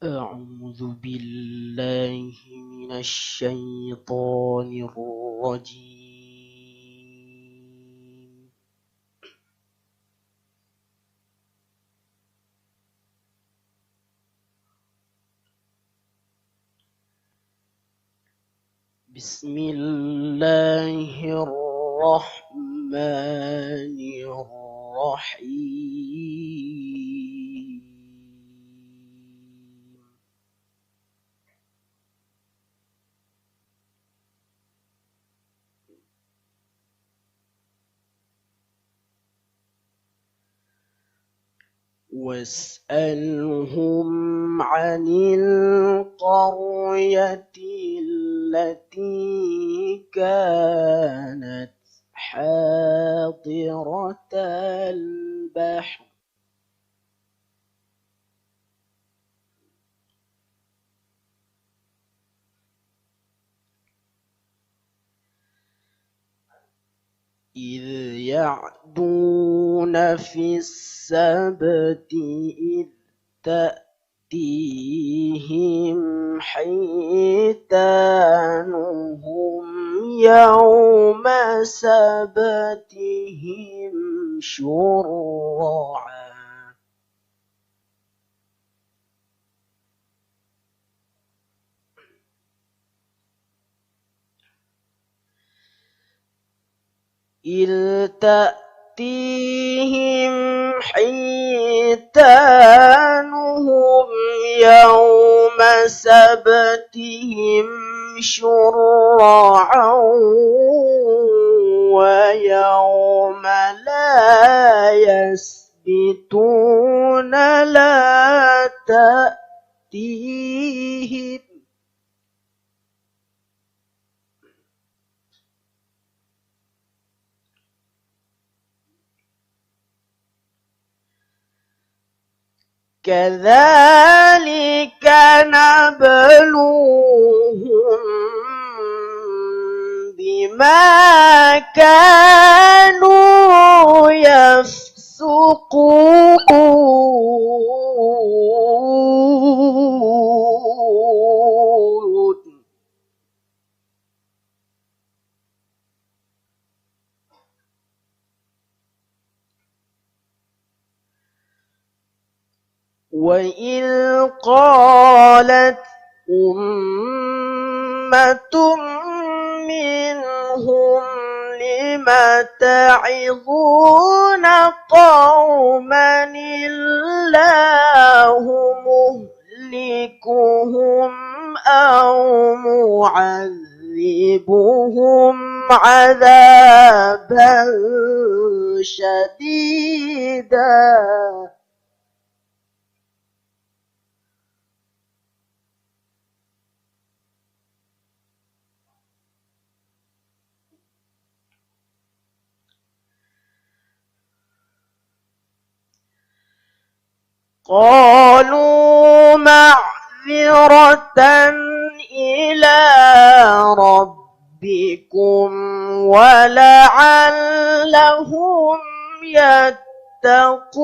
أعوذ بالله من الشيطان الرجيم. بسم الله الرحمن الرحيم. واسألهم عن القرية التي كانت حاضرة البحر إذ يعدون في السبت إذ تأتيهم حيتانهم يوم سبتهم شرعا إذ تأتيهم حيتانهم يوم سبتهم شرعا ويوم لا يسبتون لا تأتيهم كذلك نبلوهم بما كانوا يفسقون وإذ قالت أمة منهم لم تعظون قوما الله مهلكهم أو معذبهم عذابا شديدا قالوا معذرة إلى ربكم ولعلهم يتقون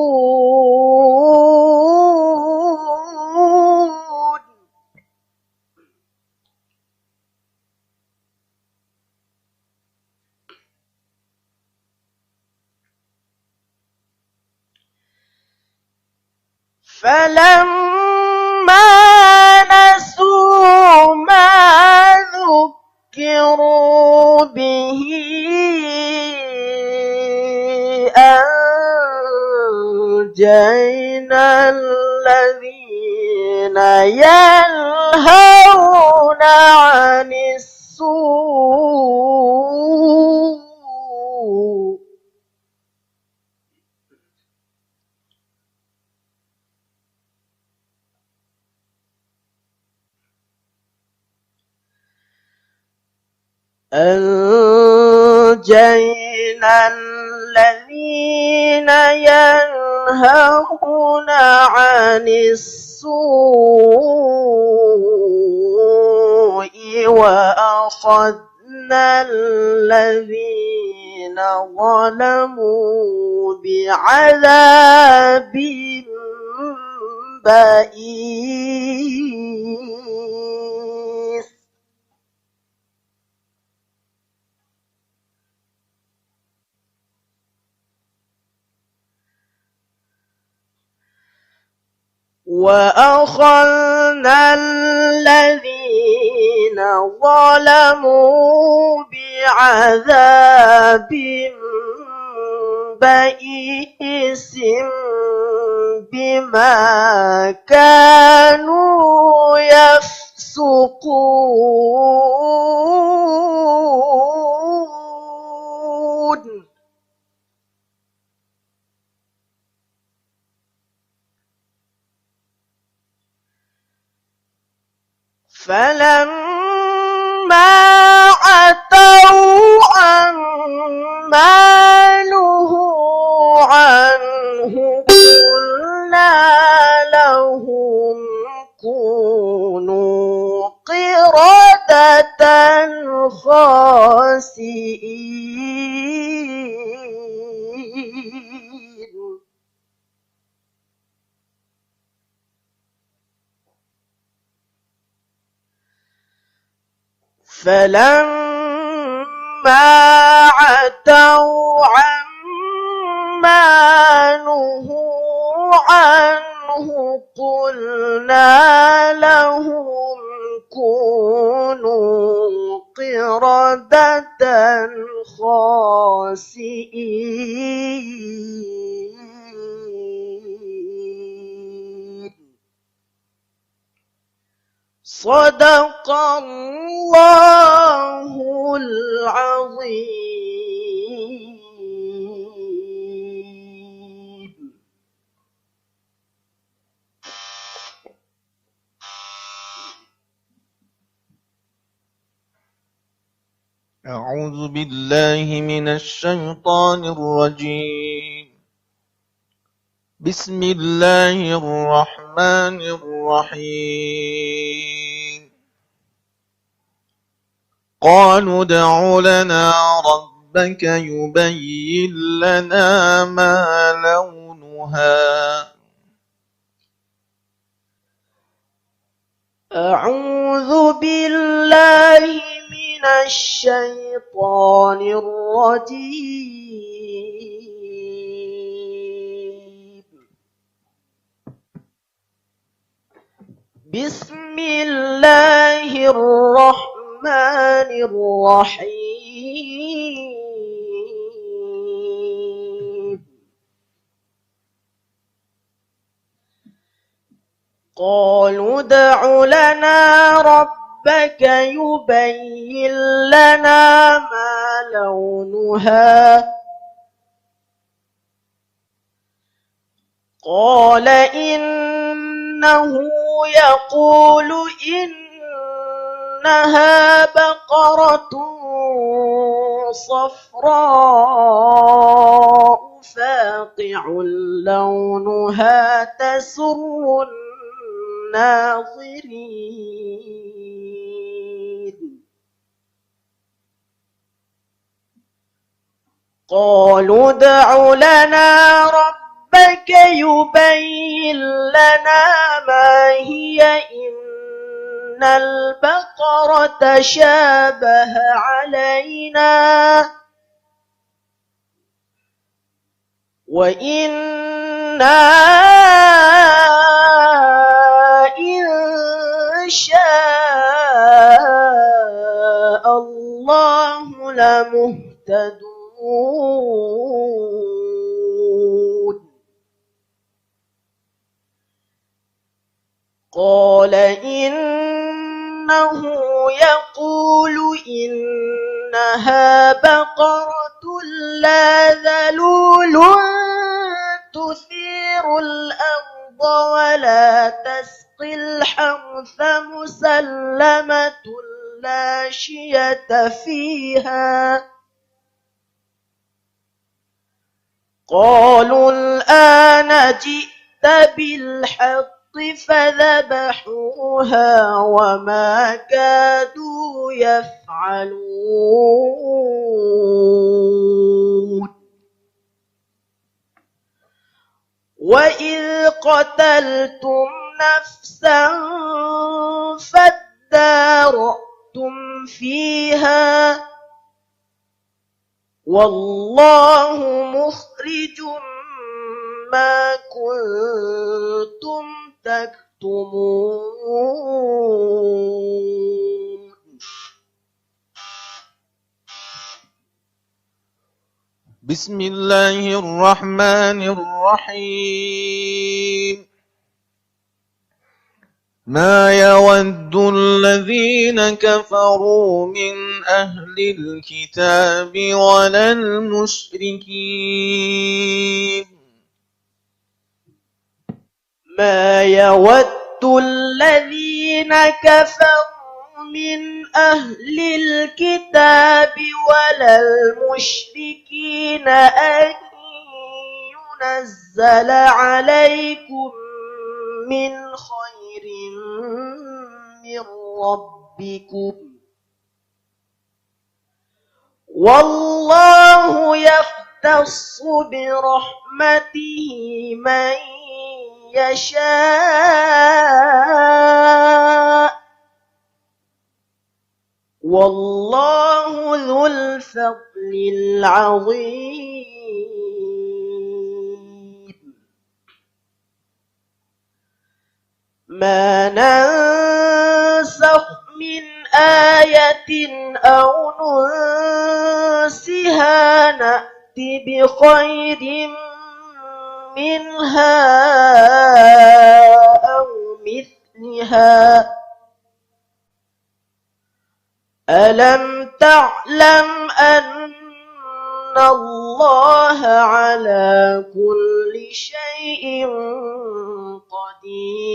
فلما نسوا ما ذكروا به أنجينا الذين ينهون عن السوء أنجينا الذين ينهون عن السوء وأخذنا الذين ظلموا بعذاب بئيس وأخذنا الذين ظلموا بعذاب بئيس بما كانوا يفسقون فلما عتوا عما نهوا عنه قلنا لهم كونوا قردة خاسئين فلما عتوا عما نهوا عنه قلنا لهم كونوا قردة خاسئين صدق الله العظيم. أعوذ بالله من الشيطان الرجيم. بسم الله الرحمن الرحيم. قالوا ادع لنا ربك يبين لنا ما لونها. أعوذ بالله من الشيطان الرجيم. بسم الله الرحمن الرحيم. قالوا ادع لنا ربك يبين لنا ما لونها. قال إنه يقول إنها بقرة صفراء فاقع لونها تسر الناظرين. قالوا ادع لنا ربك يبين لنا ما هي إن البقرة شابه علينا وإنا إن شاء الله لمهتدون. قال إنه يقول إنها بقرة لا ذلول تثير الأرض ولا تسقي الحرث مسلمة لا شية فيها. قالوا الآن جئت بالحق فذبحوها وما كادوا يفعلون. وإذ قتلتم نفسا فادارأتم فيها والله مخرج ما كنتم تكتمون. بسم الله الرحمن الرحيم. ما يود الذين كفروا من أهل الكتاب ولا المشركين ما يود الذين كفروا من أهل الكتاب ولا المشركين أن ينزل عليكم من خير من ربكم والله يختص برحمته من يشاء والله ذو الفضل العظيم. ما ننسخ من آية أو ننسها نأت بخير منها أو مثلها. ألم تعلم أن الله على كل شيء قدير.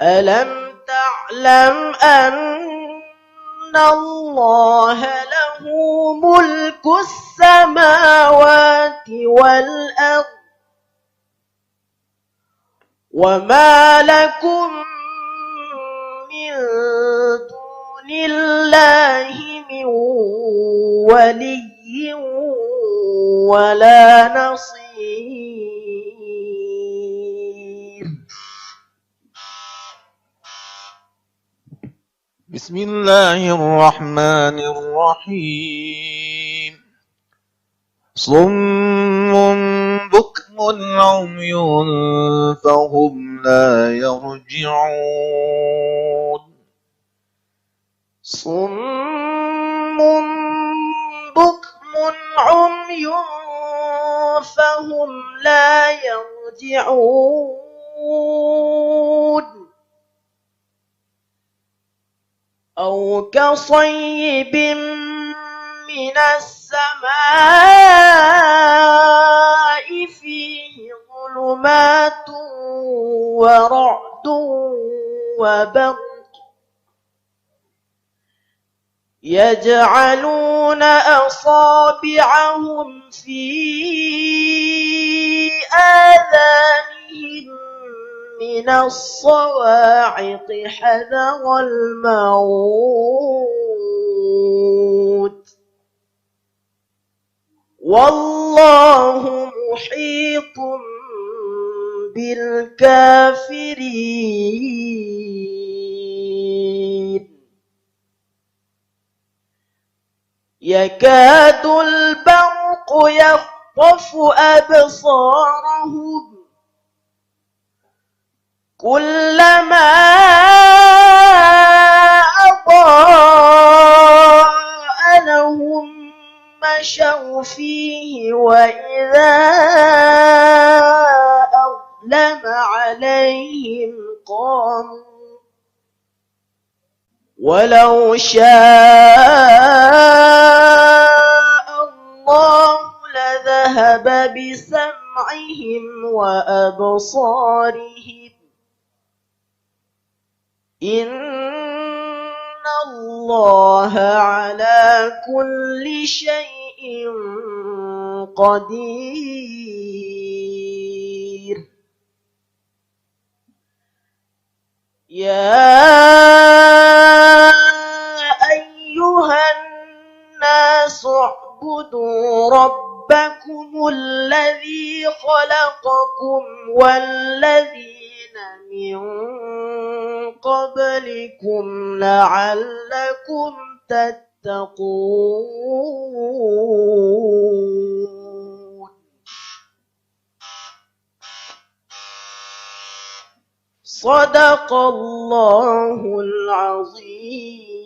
ألم تعلم أن الله له ملك السماوات والأرض وما لكم من دون الله من ولي ولا نصير. بسم الله الرحمن الرحيم. صم بكم عمي فهم لا يرجعون. صم بكم عمي فهم لا يرجعون. أو كصيب من السماء فيه ظلمات ورعد وبرق يجعلون أصابعهم في آذانهم من الصواعق حذر الموت والله محيط بالكافرين. يكاد البرق يخطف أبصارهم كلما أضاء لهم مشوا فيه وإذا أظلم عليهم قاموا ولو شاء الله لذهب بسمعهم وأبصارهم إن الله على كل شيء قدير. يا أيها الناس اعبدوا فطركم والذين من قبلكم لعلكم تتقون صدق الله العظيم.